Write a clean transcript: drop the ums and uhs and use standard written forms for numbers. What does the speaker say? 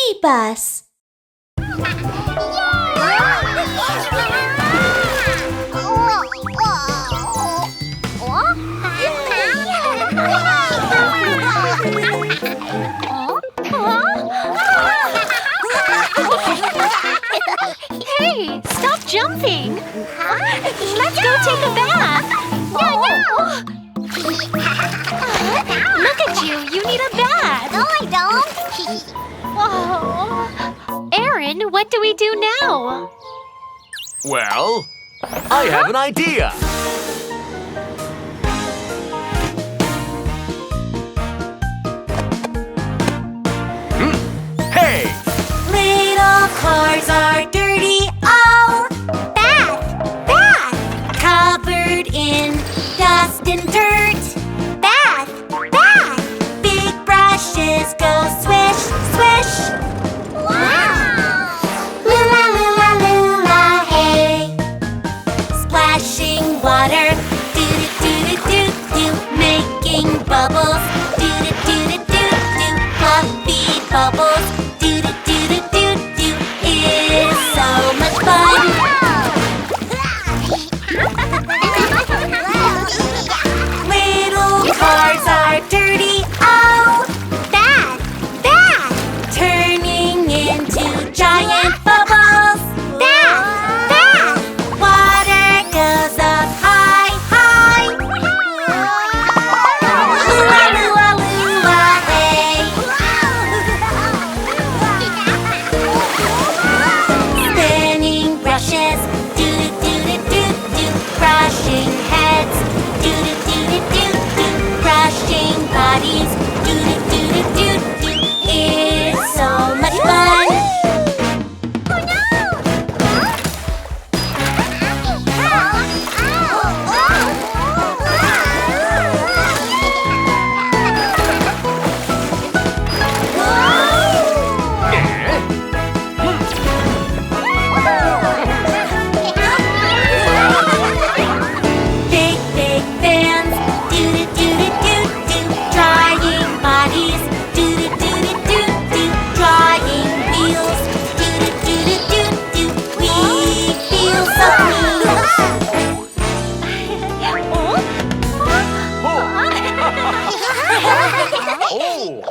BabyBus. Hey, stop jumping! Let's go take a bath! No! Look at you! You need a bath! No, I don't! Oh. Aaron, what do we do now? Well, I have an idea. Hey! Little cars are dirty, oh! Bath, bath! Covered in dust and dirt. Bath, bath! Big brushes go swish, swish. Wow! Lula-lula-lula, hey! Splashing water, do-do-do-do-do-do. Making bubbles, do-do-do-do-do-do. Fluffy bubbles, do-do-do-do-do-do. It is so much fun! Little cars are dirty, oh! Bad, bad! Turning into giant bubbles. Bad, bad! Water goes up high, high. Lula-lula-lula, hey! Spinning brushes, do-do-do-do-do-do. Brushing heads, do-do-do-do-do-do. Brushing bodies, do-do-do-do-do-do. It's so much fun! Big, big fans, do-do-do-do-do-do. Drying bodies, do-do-do-do-do-do. Drying wheels, do-do-do-do-do-do. We feel so Oh!